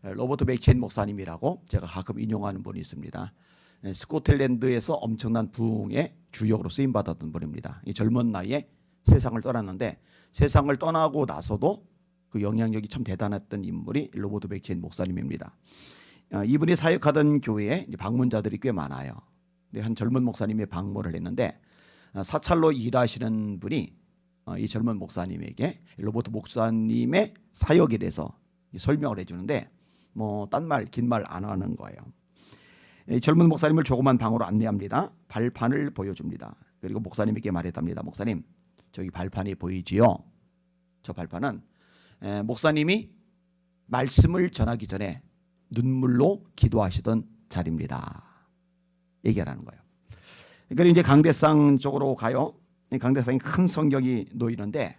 로버트 맥체인 목사님이라고 제가 가끔 인용하는 분이 있습니다. 스코틀랜드에서 엄청난 부흥의 주역으로 쓰임받았던 분입니다. 이 젊은 나이에 세상을 떠났는데 세상을 떠나고 나서도 그 영향력이 참 대단했던 인물이 로버트 맥체인 목사님입니다. 이분이 사역하던 교회에 방문자들이 꽤 많아요. 한 젊은 목사님이 방문을 했는데 사찰로 일하시는 분이 이 젊은 목사님에게 로버트 목사님의 사역에 대해서 설명을 해주는데 뭐 딴 말 긴 말 안 하는 거예요. 이 젊은 목사님을 조그만 방으로 안내합니다. 발판을 보여줍니다. 그리고 목사님에게 말했답니다. 목사님, 저기 발판이 보이지요? 저 발판은 목사님이 말씀을 전하기 전에 눈물로 기도하시던 자리입니다. 얘기하라는 거예요. 그리고 이제 강대상 쪽으로 가요. 강대상에 큰 성경이 놓이는데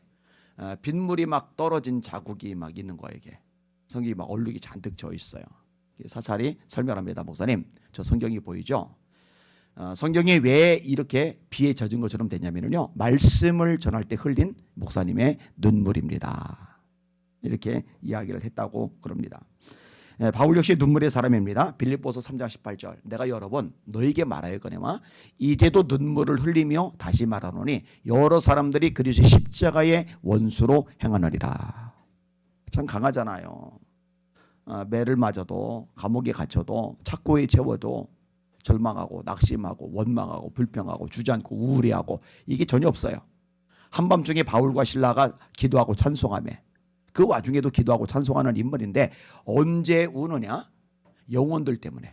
빗물이 막 떨어진 자국이 막 있는 거예요. 이게 성경이 막 얼룩이 잔뜩 져 있어요. 사찰이 설명합니다. 목사님, 저 성경이 보이죠? 성경이 왜 이렇게 비에 젖은 것처럼 되냐면요, 말씀을 전할 때 흘린 목사님의 눈물입니다. 이렇게 이야기를 했다고 그럽니다. 바울 역시 눈물의 사람입니다. 빌립보서 3장 18절, 내가 여러 번 너에게 말하였거니와 이제도 눈물을 흘리며 다시 말하노니 여러 사람들이 그리스도의 십자가의 원수로 행하느니라. 참 강하잖아요. 매를 맞아도 감옥에 갇혀도 착고에 채워도 절망하고 낙심하고 원망하고 불평하고 주저앉고 우울해하고 이게 전혀 없어요. 한밤중에 바울과 실라가 기도하고 찬송하며 그 와중에도 기도하고 찬송하는 인물인데 언제 우느냐? 영혼들 때문에.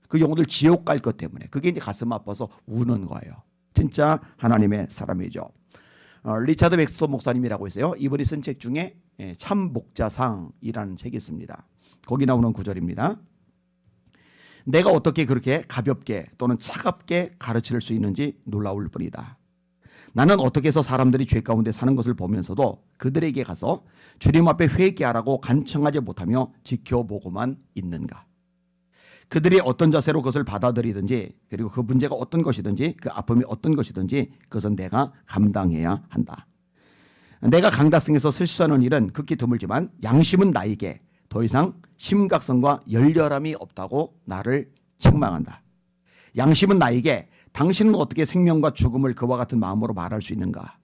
그 영혼들 지옥 갈 것 때문에. 그게 이제 가슴 아파서 우는 거예요. 진짜 하나님의 사람이죠. 리차드 백스터 목사님이라고 있어요. 이분이 쓴 책 중에 참 목자상이라는 책이 있습니다. 거기 나오는 구절입니다. 내가 어떻게 그렇게 가볍게 또는 차갑게 가르칠 수 있는지 놀라울 뿐이다. 나는 어떻게 해서 사람들이 죄 가운데 사는 것을 보면서도 그들에게 가서 주님 앞에 회개하라고 간청하지 못하며 지켜보고만 있는가. 그들이 어떤 자세로 그것을 받아들이든지 그리고 그 문제가 어떤 것이든지 그 아픔이 어떤 것이든지 그것은 내가 감당해야 한다. 내가 강다성에서 실수하는 일은 극히 드물지만 양심은 나에게 더 이상 심각성과 열렬함이 없다고 나를 책망한다. 양심은 나에게 당신은 어떻게 생명과 죽음을 그와 같은 마음으로 말할 수 있는가?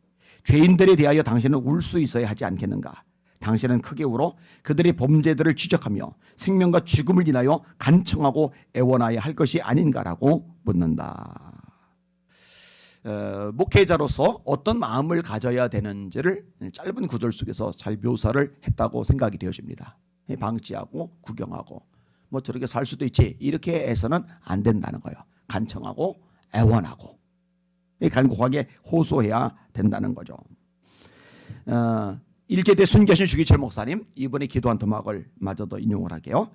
죄인들에 대하여 당신은 울 수 있어야 하지 않겠는가? 당신은 크게 울어 그들의 범죄들을 지적하며 생명과 죽음을 인하여 간청하고 애원하여야 할 것이 아닌가라고 묻는다. 목회자로서 어떤 마음을 가져야 되는지를 짧은 구절 속에서 잘 묘사를 했다고 생각이 되어집니다. 방치하고 구경하고 뭐 저렇게 살 수도 있지 이렇게 해서는 안 된다는 거예요. 간청하고 애원하고 간곡하게 호소해야 된다는 거죠. 일제대 순교신 주기철 목사님, 이번에 기도한 토막을 마저도 인용을 할게요.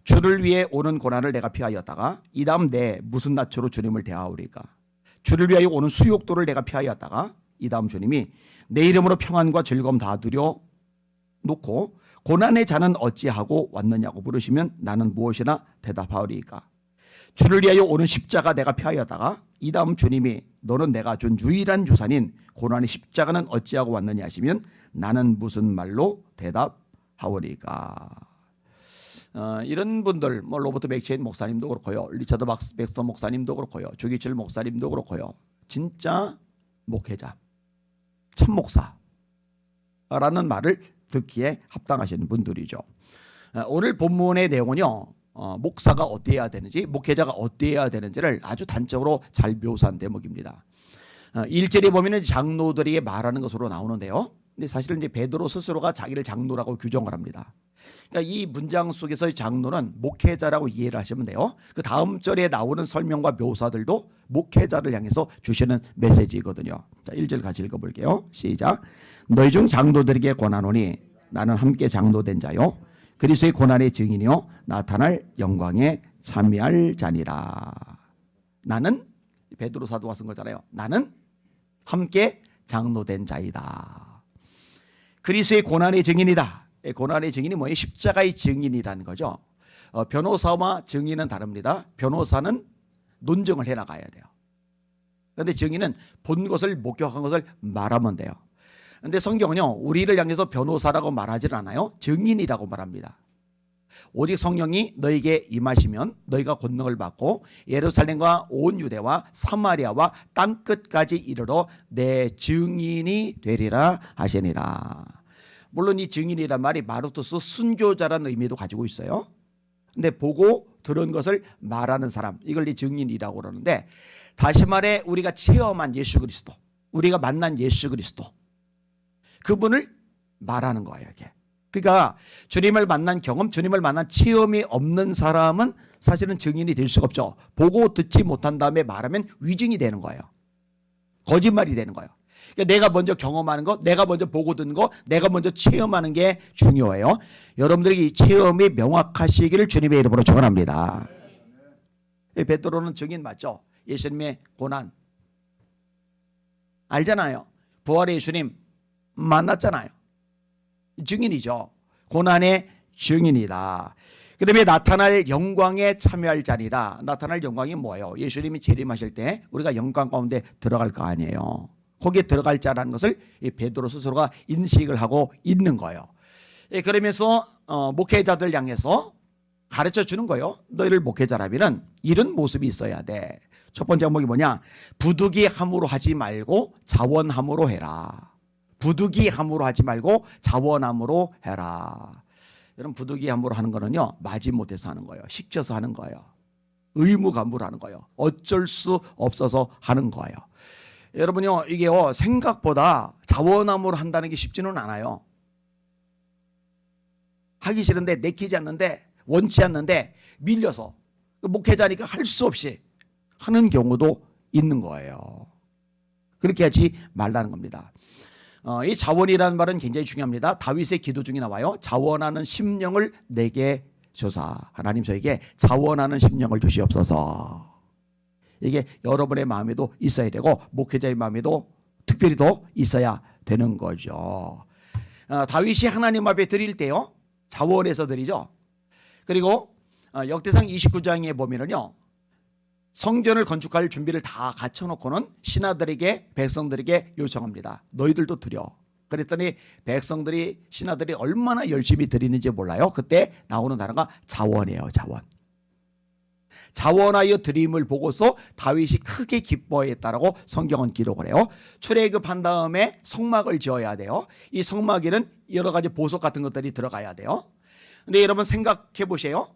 주를 위해 오는 고난을 내가 피하였다가 이 다음 내 무슨 낯으로 주님을 대하오리까. 주를 위하여 오는 수욕도를 내가 피하였다가 이 다음 주님이 내 이름으로 평안과 즐거움 다 누려 놓고 고난의 자는 어찌하고 왔느냐고 물으시면 나는 무엇이나 대답하오리까. 주를 위하여 오는 십자가 내가 피하였다가 이 다음 주님이 너는 내가 준 유일한 유산인 고난의 십자가는 어찌하고 왔느냐 하시면 나는 무슨 말로 대답하오리까. 이런 분들 뭐 로버트 맥체인 목사님도 그렇고요, 리차드 백스터 목사님도 그렇고요, 주기철 목사님도 그렇고요, 진짜 목회자, 참 목사라는 말을 듣기에 합당하신 분들이죠. 오늘 본문의 내용은요, 목사가 어때야 되는지, 목회자가 어때야 되는지를 아주 단적으로 잘 묘사한 대목입니다. 1절에 보면은 장로들에게 말하는 것으로 나오는데요. 근데 사실은 이제 베드로 스스로가 자기를 장로라고 규정을 합니다. 그러니까 이 문장 속에서의 장로는 목회자라고 이해를 하시면 돼요. 그 다음 절에 나오는 설명과 묘사들도 목회자를 향해서 주시는 메시지거든요. 자, 1절 같이 읽어볼게요. 시작. 너희 중 장로들에게 권하노니 나는 함께 장로된 자요 그리스도의 고난의 증인이요 나타날 영광에 참여할 자니라. 나는 베드로 사도가 쓴 거잖아요. 나는 함께 장로된 자이다. 그리스도의 고난의 증인이다. 고난의 증인이 뭐예요? 십자가의 증인이라는 거죠. 변호사와 증인은 다릅니다. 변호사는 논증을 해나가야 돼요. 그런데 증인은 본 것을 목격한 것을 말하면 돼요. 그런데 성경은요, 우리를 향해서 변호사라고 말하지 않아요. 증인이라고 말합니다. 오직 성령이 너에게 임하시면 너희가 권능을 받고 예루살렘과 온 유대와 사마리아와 땅끝까지 이르러 내 증인이 되리라 하시니라. 물론 이 증인이란 말이 마르투스 순교자라는 의미도 가지고 있어요. 근데 보고 들은 것을 말하는 사람, 이걸 이 증인이라고 그러는데, 다시 말해 우리가 체험한 예수 그리스도, 우리가 만난 예수 그리스도, 그분을 말하는 거예요 이게. 그러니까 주님을 만난 경험, 주님을 만난 체험이 없는 사람은 사실은 증인이 될 수가 없죠. 보고 듣지 못한 다음에 말하면 위증이 되는 거예요. 거짓말이 되는 거예요. 그러니까 내가 먼저 경험하는 거, 내가 먼저 보고 듣는 거, 내가 먼저 체험하는 게 중요해요. 여러분들에게 이 체험이 명확하시기를 주님의 이름으로 축원합니다. 베드로는 증인 맞죠? 예수님의 고난 알잖아요. 부활의 예수님 만났잖아요. 증인이죠. 고난의 증인이다. 그다음에 나타날 영광에 참여할 자리라. 나타날 영광이 뭐예요? 예수님이 재림하실 때 우리가 영광 가운데 들어갈 거 아니에요. 거기에 들어갈 자라는 것을 이 베드로 스스로가 인식을 하고 있는 거예요. 그러면서 목회자들 향해서 가르쳐 주는 거예요. 너희를 목회자라면 이런 모습이 있어야 돼. 첫 번째 항목이 뭐냐? 부득이함으로 하지 말고 자원함으로 해라. 부득이함으로 하지 말고 자원함으로 해라. 여러분, 부득이함으로 하는 거는요, 마지못해서 하는 거예요. 시켜서 하는 거예요. 의무감으로 하는 거예요. 어쩔 수 없어서 하는 거예요. 여러분요, 이게요, 생각보다 자원함으로 한다는 게 쉽지는 않아요. 하기 싫은데, 내키지 않는데, 원치 않는데 밀려서 목회자니까 할 수 없이 하는 경우도 있는 거예요. 그렇게 하지 말라는 겁니다. 이 자원이라는 말은 굉장히 중요합니다. 다윗의 기도 중에 나와요. 자원하는 심령을 내게 주사. 하나님 저에게 자원하는 심령을 주시옵소서. 이게 여러분의 마음에도 있어야 되고 목회자의 마음에도 특별히 더 있어야 되는 거죠. 다윗이 하나님 앞에 드릴 때요, 자원해서 드리죠. 그리고 역대상 29장에 보면은요, 성전을 건축할 준비를 다 갖춰놓고는 신하들에게, 백성들에게 요청합니다. 너희들도 드려. 그랬더니 백성들이, 신하들이 얼마나 열심히 드리는지 몰라요. 그때 나오는 단어가 자원이에요. 자원. 자원하여 드림을 보고서 다윗이 크게 기뻐했다라고 성경은 기록을 해요. 출애굽한 다음에 성막을 지어야 돼요. 이 성막에는 여러 가지 보석 같은 것들이 들어가야 돼요. 근데 여러분 생각해 보세요.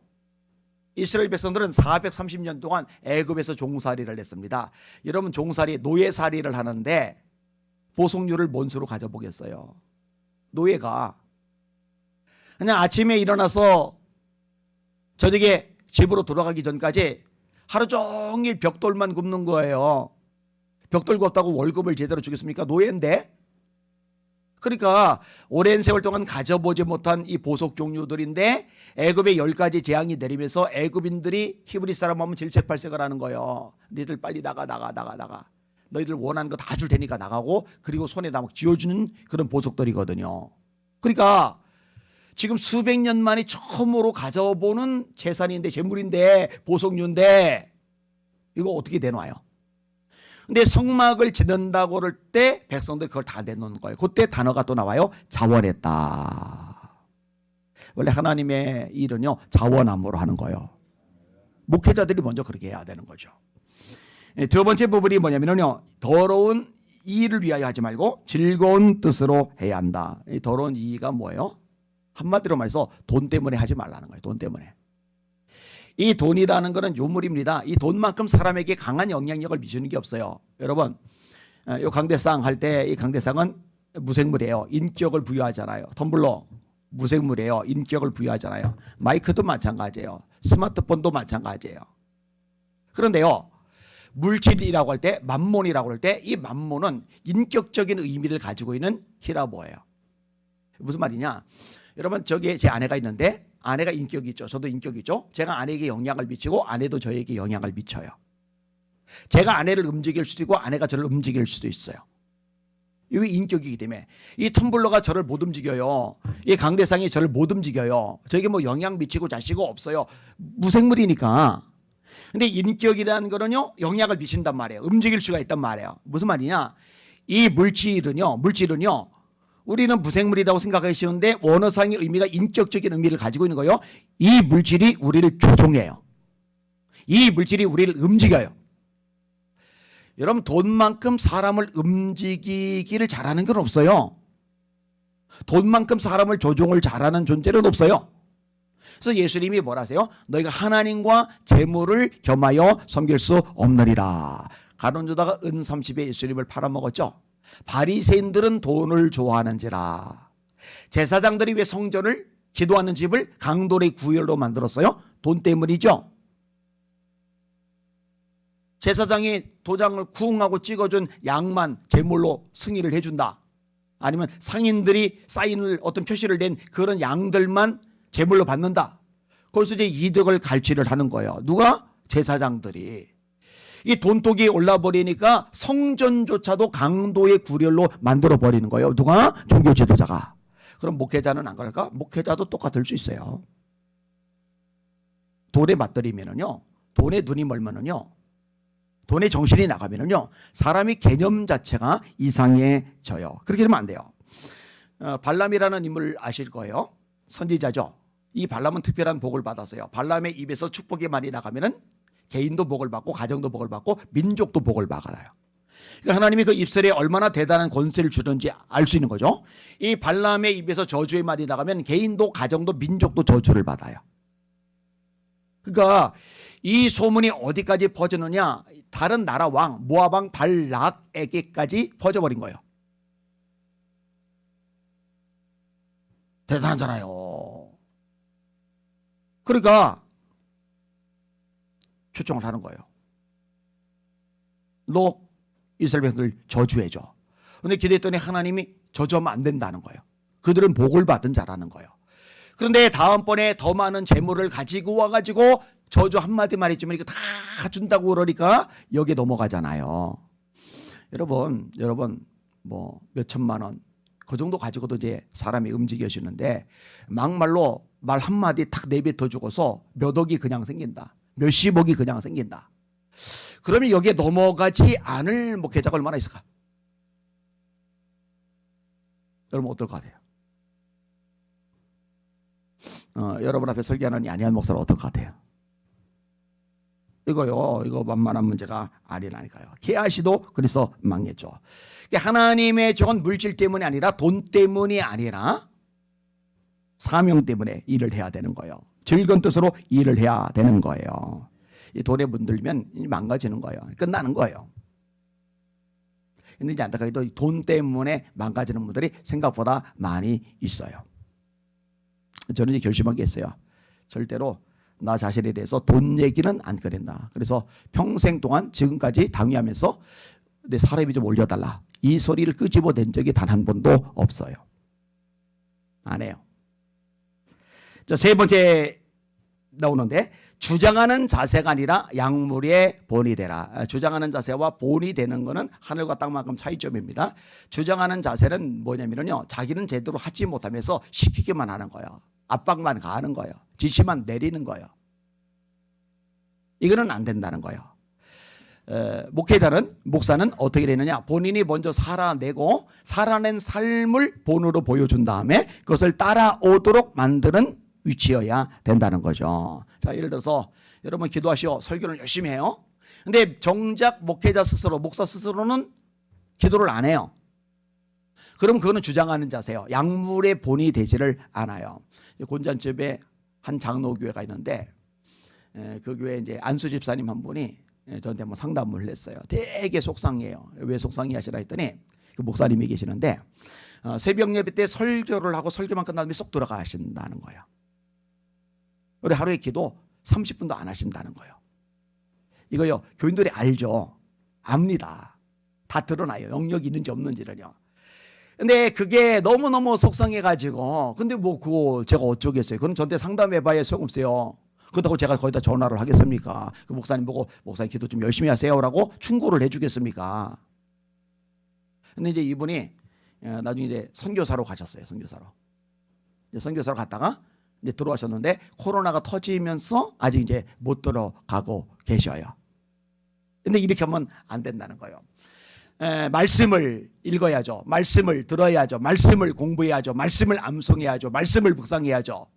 이스라엘 백성들은 430년 동안 애굽에서 종살이를 했습니다. 여러분, 종살이, 노예살이를 하는데 보석류를 뭔 수로 가져보겠어요? 노예가 그냥 아침에 일어나서 저녁에 집으로 돌아가기 전까지 하루 종일 벽돌만 굽는 거예요. 벽돌 굽다고 월급을 제대로 주겠습니까? 노예인데. 그러니까 오랜 세월 동안 가져보지 못한 이 보석 종류들인데 애굽에 10가지 재앙이 내리면서 애굽인들이 히브리 사람 하면 질색팔색을 하는 거예요. 너희들 빨리 나가. 너희들 원하는 거 다 줄 테니까 나가고, 그리고 손에다 막 쥐어주는 그런 보석들이거든요. 그러니까 지금 수백 년 만에 처음으로 가져보는 재산인데, 재물인데, 보석류인데 이거 어떻게 내놔요? 근데 성막을 짓는다고 그럴 때 백성들 그걸 다 내놓는 거예요. 그때 단어가 또 나와요. 자원했다. 원래 하나님의 일은요, 자원함으로 하는 거예요. 목회자들이 먼저 그렇게 해야 되는 거죠. 두 번째 부분이 뭐냐면요, 더러운 이의를 위하여 하지 말고 즐거운 뜻으로 해야 한다. 이 더러운 이의가 뭐예요? 한마디로 말해서 돈 때문에 하지 말라는 거예요. 돈 때문에. 이 돈이라는 것은 요물입니다. 이 돈만큼 사람에게 강한 영향력을 미치는 게 없어요. 여러분, 이 강대상 할 때 이 강대상은 무생물이에요. 인격을 부여하잖아요. 텀블러 무생물이에요. 인격을 부여하잖아요. 마이크도 마찬가지예요. 스마트폰도 마찬가지예요. 그런데요, 물질이라고 할 때, 만몬이라고 할 때, 이 만몬은 인격적인 의미를 가지고 있는 히라보예요. 무슨 말이냐? 여러분, 저기에 제 아내가 있는데, 아내가 인격이 있죠. 저도 인격이 있죠. 제가 아내에게 영향을 미치고 아내도 저에게 영향을 미쳐요. 제가 아내를 움직일 수도 있고 아내가 저를 움직일 수도 있어요. 이게 인격이기 때문에. 이 텀블러가 저를 못 움직여요. 이 강대상이 저를 못 움직여요. 저에게 뭐 영향 미치고 자시고 없어요. 무생물이니까. 근데 인격이라는 거는요, 영향을 미친단 말이에요. 움직일 수가 있단 말이에요. 무슨 말이냐? 이 물질은요, 우리는 무생물이라고 생각하기 쉬운데 원어상의 의미가 인격적인 의미를 가지고 있는 거예요. 이 물질이 우리를 조종해요. 이 물질이 우리를 움직여요. 여러분, 돈만큼 사람을 움직이기를 잘하는 건 없어요. 돈만큼 사람을 조종을 잘하는 존재는 없어요. 그래서 예수님이 뭐라 하세요? 너희가 하나님과 재물을 겸하여 섬길 수 없느니라. 가룟유다가 은 30에 예수님을 팔아먹었죠. 바리새인들은 돈을 좋아하는지라. 제사장들이 왜 성전을, 기도하는 집을 강돌의 구열로 만들었어요? 돈 때문이죠. 제사장이 도장을 쿵 하고 찍어준 양만 제물로 승인을 해준다. 아니면 상인들이 사인을, 어떤 표시를 낸 그런 양들만 제물로 받는다. 거기서 이제 이득을 갈취를 하는 거예요. 누가? 제사장들이. 이 돈독이 올라버리니까 성전조차도 강도의 구렬로 만들어버리는 거예요. 누가? 종교 지도자가. 그럼 목회자는 안 그럴까? 목회자도 똑같을 수 있어요. 돈에 맞들이면은요, 돈에 눈이 멀면은요, 돈에 정신이 나가면은요, 사람이 개념 자체가 이상해져요. 그렇게 되면 안 돼요. 발람이라는 인물 아실 거예요. 선지자죠. 이 발람은 특별한 복을 받았어요. 발람의 입에서 축복이 많이 나가면은 개인도 복을 받고 가정도 복을 받고 민족도 복을 받아요. 그러니까 하나님이 그 입술에 얼마나 대단한 권세를 주는지 알 수 있는 거죠. 이 발람의 입에서 저주의 말이 나가면 개인도 가정도 민족도 저주를 받아요. 그러니까 이 소문이 어디까지 퍼지느냐? 다른 나라 왕 모압 왕 발락에게까지 퍼져버린 거예요. 대단하잖아요. 그러니까 초청을 하는 거예요. 너 이스라엘 백성들 저주해줘. 그런데 기도했더니 하나님이 저주하면 안 된다는 거예요. 그들은 복을 받은 자라는 거예요. 그런데 다음번에 더 많은 재물을 가지고 와가지고 저주 한마디만 했지만 이거 다 준다고 그러니까 여기에 넘어가잖아요. 여러분 뭐 몇천만 원 그 정도 가지고도 이제 사람이 움직여지는데 막말로 말 한마디 탁 내뱉어 주고서 몇 억이 그냥 생긴다. 몇십억이 그냥 생긴다. 그러면 여기에 넘어가지 않을 목회자가 얼마나 있을까? 여러분 어떨 것 같아요? 여러분 앞에 설교하는 안희한 목사는 어떨 것 같아요? 이거 만만한 문제가 아니라니까요. 게하시도 그래서 망했죠. 하나님의 저건 물질 때문이 아니라 돈 때문이 아니라 사명 때문에 일을 해야 되는 거예요. 즐거운 뜻으로 일을 해야 되는 거예요. 이 돈에 문들면 망가지는 거예요. 끝나는 거예요. 근데 이제 안타깝게도 돈 때문에 망가지는 분들이 생각보다 많이 있어요. 저는 이제 결심한 게 있어요. 절대로 나 자신에 대해서 돈 얘기는 안 꺼낸다. 그래서 평생 동안 지금까지 당위하면서 내 사람이 좀 올려달라. 이 소리를 끄집어낸 적이 단 한 번도 없어요. 안 해요. 자, 세 번째 나오는데 주장하는 자세가 아니라 약물의 본이 되라. 주장하는 자세와 본이 되는 것은 하늘과 땅만큼 차이점입니다. 주장하는 자세는 뭐냐면요, 자기는 제대로 하지 못하면서 시키기만 하는 거예요. 압박만 가하는 거예요. 지시만 내리는 거예요. 이거는 안 된다는 거예요. 목사는 어떻게 되느냐? 본인이 먼저 살아내고 살아낸 삶을 본으로 보여준 다음에 그것을 따라오도록 만드는 위치여야 된다는 거죠. 자, 예를 들어서 여러분 기도하시오. 설교를 열심히 해요. 근데 정작 목회자 스스로, 목사 스스로는 기도를 안 해요. 그럼 그거는 주장하는 자세요. 약물의 본이 되지를 않아요. 곤잔집에 한 장로교회가 있는데 그 교회 이제 안수 집사님 한 분이 저한테 한번 상담을 했어요. 되게 속상해요. 왜 속상해 하시라 했더니 그 목사님이 계시는데 새벽 예배 때 설교를 하고 설교만 끝난 다음에 쏙 들어가신다는 거예요. 우리 하루에 기도 30분도 안 하신다는 거예요. 이거요, 교인들이 알죠. 압니다. 다 드러나요. 영역이 있는지 없는지를요. 근데 그게 너무너무 속상해가지고, 근데 뭐 그거 제가 어쩌겠어요. 그건 저한테 상담해봐야 소용없어요. 그렇다고 제가 거기다 전화를 하겠습니까? 그 목사님 보고 목사님 기도 좀 열심히 하세요라고 충고를 해주겠습니까? 근데 이제 이분이 나중에 이제 선교사로 가셨어요. 선교사로 갔다가 이제 들어가셨는데 코로나가 터지면서 아직 이제 못 들어가고 계셔요. 근데 이렇게 하면 안 된다는 거예요. 말씀을 읽어야죠. 말씀을 들어야죠. 말씀을 공부해야죠. 말씀을 암송해야죠. 말씀을 묵상해야죠.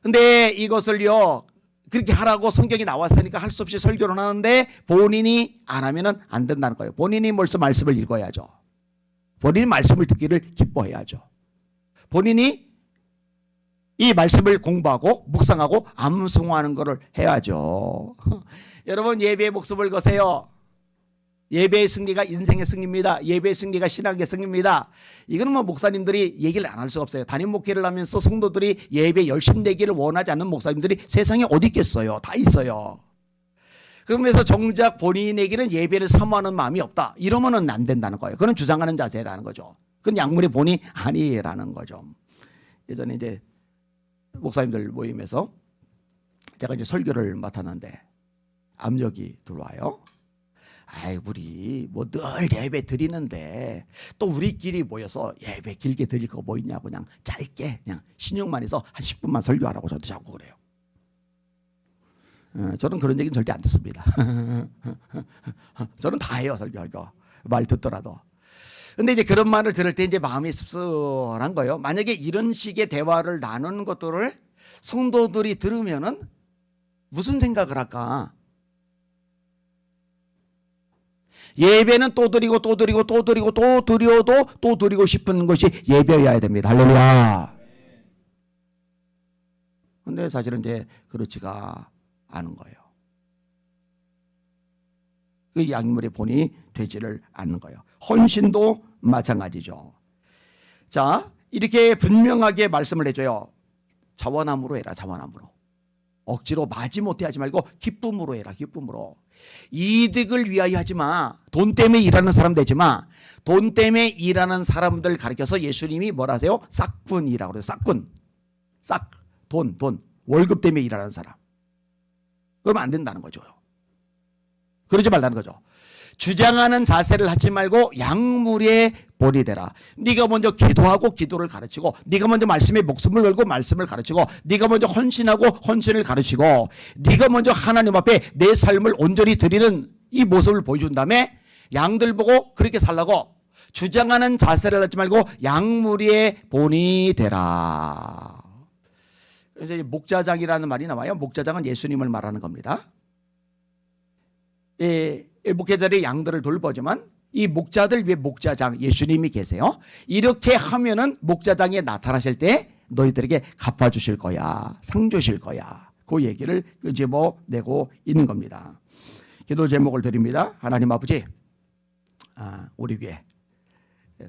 근데 이것을요 그렇게 하라고 성경이 나왔으니까 할 수 없이 설교를 하는데 본인이 안 하면은 안 된다는 거예요. 본인이 벌써 말씀을 읽어야죠. 본인이 말씀을 듣기를 기뻐해야죠. 본인이 이 말씀을 공부하고 묵상하고 암송하는 것을 해야죠. 여러분 예배의 목숨을 거세요. 예배의 승리가 인생의 승리입니다. 예배의 승리가 신앙의 승리입니다. 이거는 뭐 목사님들이 얘기를 안 할 수가 없어요. 담임 목회를 하면서 성도들이 예배 열심 내기를 원하지 않는 목사님들이 세상에 어디 있겠어요. 다 있어요. 그러면서 정작 본인에게는 예배를 사모하는 마음이 없다. 이러면은 안 된다는 거예요. 그건 주장하는 자세라는 거죠. 그건 약물의 본이 아니라는 거죠. 예전에 이제 목사님들 모임에서 제가 이제 설교를 맡았는데 압력이 들어와요. 아이 우리 뭐 늘 예배 드리는데 또 우리끼리 모여서 예배 길게 드릴 거 뭐 있냐고 그냥 짧게 그냥 신용만 해서 한 10분만 설교하라고 저한테 자꾸 그래요. 저는 그런 얘기는 절대 안 듣습니다. 저는 다 해요 설교 말 듣더라도. 근데 이제 그런 말을 들을 때 이제 마음이 씁쓸한 거예요. 만약에 이런 식의 대화를 나누는 것들을 성도들이 들으면은 무슨 생각을 할까? 예배는 또 드리고 또 드리고 또 드리고 또 드려도 또 드리고 싶은 것이 예배여야 됩니다. 할렐루야. 근데 사실은 이제 그렇지가 않은 거예요. 그 약물의 본이 되지를 않는 거예요. 헌신도 마찬가지죠. 자, 이렇게 분명하게 말씀을 해줘요. 자원함으로 해라, 자원함으로. 억지로 마지못해 하지 말고 기쁨으로 해라, 기쁨으로. 이득을 위하여 하지 마. 돈 때문에 일하는 사람 되지 마. 돈 때문에 일하는 사람들 가르쳐서 예수님이 뭐라 하세요? 싹군이라고 그래요. 싹군. 싹. 돈. 월급 때문에 일하는 사람. 그러면 안 된다는 거죠. 그러지 말라는 거죠. 주장하는 자세를 하지 말고 약물의 본이 되라. 네가 먼저 기도하고 기도를 가르치고, 네가 먼저 말씀에 목숨을 걸고 말씀을 가르치고, 네가 먼저 헌신하고 헌신을 가르치고, 네가 먼저 하나님 앞에 내 삶을 온전히 드리는 이 모습을 보여준 다음에 양들 보고 그렇게 살라고 주장하는 자세를 하지 말고 약물의 본이 되라. 그래서 목자장이라는 말이 나와요. 목자장은 예수님을 말하는 겁니다. 목회자들이 양들을 돌보지만 이 목자들 위에 목자장 예수님이 계세요. 이렇게 하면은 목자장이 나타나실 때 너희들에게 갚아주실 거야, 상 주실 거야. 그 얘기를 끄집어 내고 있는 겁니다. 기도 제목을 드립니다. 하나님 아버지, 우리 위에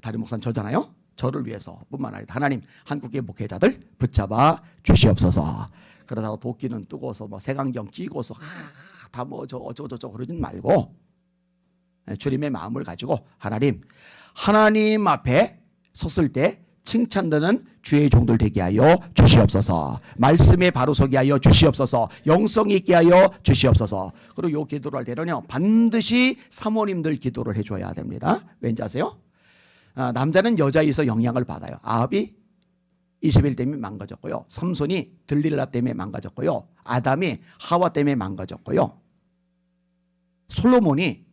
담임 목사는 저잖아요. 저를 위해서 뿐만 아니라 하나님 한국의 목회자들 붙잡아 주시옵소서. 그러다가 도끼는 뜨고서 뭐 색안경 끼고서 다 뭐 저 어쩌고저쩌고 그러진 말고 주님의 마음을 가지고 하나님 앞에 섰을 때 칭찬되는 주의 종들 되게 하여 주시옵소서. 말씀에 바로 서게 하여 주시옵소서. 영성 있게 하여 주시옵소서. 그리고 이 기도를 할 때는요 반드시 사모님들 기도를 해줘야 됩니다. 왠지 아세요? 남자는 여자에서 영향을 받아요. 아합이 이세벨 때문에 망가졌고요. 삼손이 들릴라 때문에 망가졌고요. 아담이 하와 때문에 망가졌고요. 솔로몬이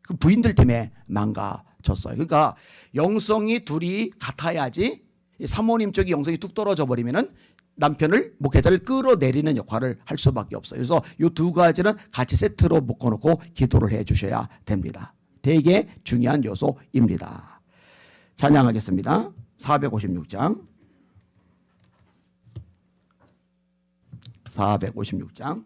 그 부인들 때문에 망가졌어요. 그러니까 영성이 둘이 같아야지 사모님 쪽이 영성이 뚝 떨어져 버리면은 남편을 목회자를 끌어내리는 역할을 할 수밖에 없어요. 그래서 이 두 가지는 같이 세트로 묶어놓고 기도를 해 주셔야 됩니다. 되게 중요한 요소입니다. 찬양하겠습니다. 456장 456장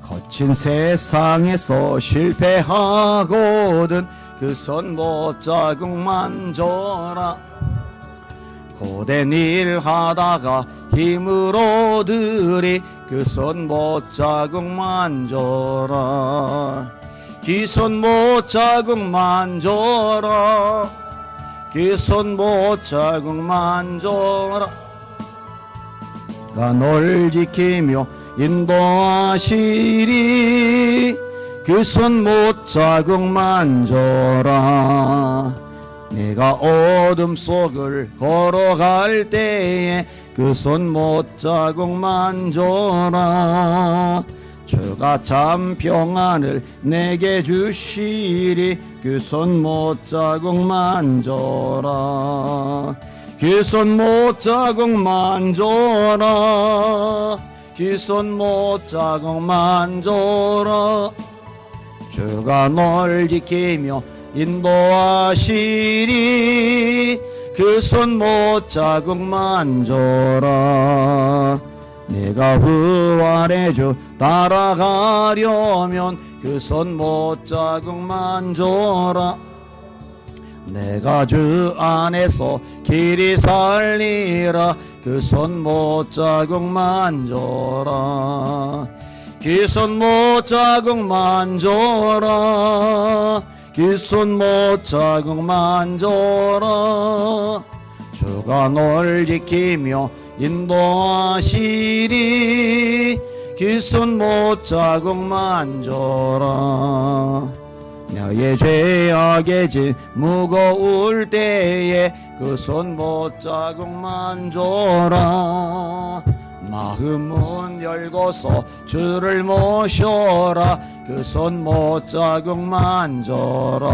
거친 세상에서 실패하거든 그 손 못 자국 만져라. 고된 일 하다가 힘을 얻으리 그 손 못 자국 만져라. 그 손 못 자국 만져라. 그 손 못 자국 만져라. 가 널 지키며 인도하시리 그 손 못자국 만져라. 내가 어둠 속을 걸어갈 때에 그 손 못자국 만져라. 주가 참 평안을 내게 주시리. 그 손 못자국 만져라. 그 손 못자국 만져라. 그 손 못자국 만져라. 주가 널 지키며 인도하시리. 그 손 못자국 만져라. 내가 부활의 주 따라가려면 그 손 못자국 만져라. 내가 주 안에서 길이 살리라. 그 손 못자국 만져라. 그 손 못자국 만져라. 그 손 못자국 만져라. 주가 널 지키며 인도하시리. 그 손 못자국 만져라. 너의 죄악의 짐 무거울 때에 그 손 못자국 만져라. 마음문 열고서 주를 모셔라. 그 손 못자국 만져라.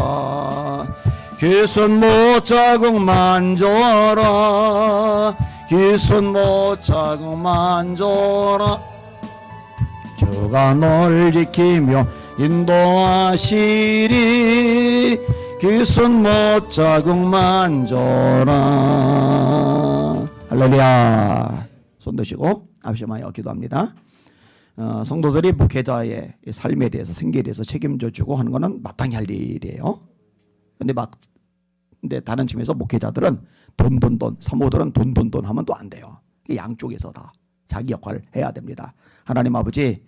그 손 못자국 만져라. 그 손 못자국 만져라. 주가 널 지키며 인도하시리. 그 손 못자국 만져라. 할렐루야. 손 드시고 앞심하여 기도합니다. 성도들이 목회자의 삶에 대해서 생계에 대해서 책임져 주고 하는 것은 마땅히 할 일이에요. 근데 다른 측면에서 목회자들은 돈 사모들은 돈 하면 또 안 돼요. 양쪽에서 다 자기 역할을 해야 됩니다. 하나님 아버지,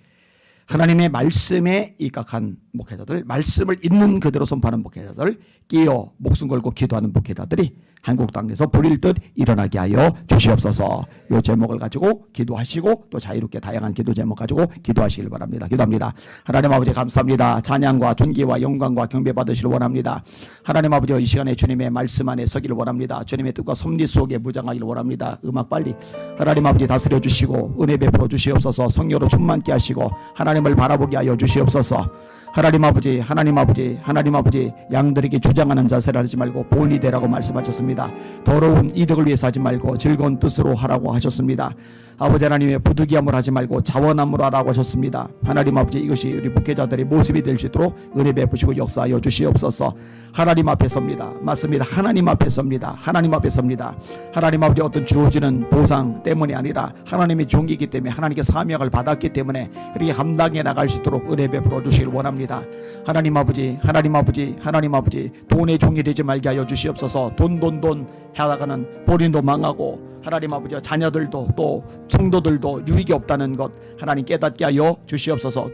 하나님의 말씀에 입각한 목회자들, 말씀을 있는 그대로 선포하는 목회자들, 끼어 목숨 걸고 기도하는 목회자들이 한국 땅에서 불일 듯 일어나게 하여 주시옵소서. 이 제목을 가지고 기도하시고 또 자유롭게 다양한 기도 제목 가지고 기도하시길 바랍니다. 기도합니다. 하나님 아버지 감사합니다. 찬양과 존귀와 영광과 경배 받으시길 원합니다. 하나님 아버지 이 시간에 주님의 말씀 안에 서기를 원합니다. 주님의 뜻과 섭리 속에 무장하기를 원합니다. 음악 빨리 하나님 아버지 다스려 주시고 은혜 베풀어 주시옵소서. 성령으로 충만케 하시고 하나님을 바라보게 하여 주시옵소서. 하나님 아버지 양들에게 주장하는 자세를 하지 말고 본이 되라고 말씀하셨습니다. 더러운 이득을 위해서 하지 말고 즐거운 뜻으로 하라고 하셨습니다. 아버지 하나님의 부득이함을 하지 말고 자원함으로 하라고 하셨습니다. 하나님 아버지 이것이 우리 목회자들의 모습이 될 수 있도록 은혜 베푸시고 역사하여 주시옵소서. 하나님 앞에 섭니다. 맞습니다. 하나님 앞에 섭니다. 하나님 앞에 섭니다. 하나님 아버지 어떤 주어지는 보상 때문이 아니라 하나님의 종이기 때문에 하나님께 사명을 받았기 때문에 그렇게 감당해 나갈 수 있도록 은혜 베풀어 주시길 원합니다. 하나님 아버지 돈의 종이 되지 말게 하여 주시옵소서. 돈 하다가는 본인도 망하고 하나님 아버지 자녀들도 또 성도들도 유익이 없다는 것 하나님 깨닫게 하여 주시옵소서.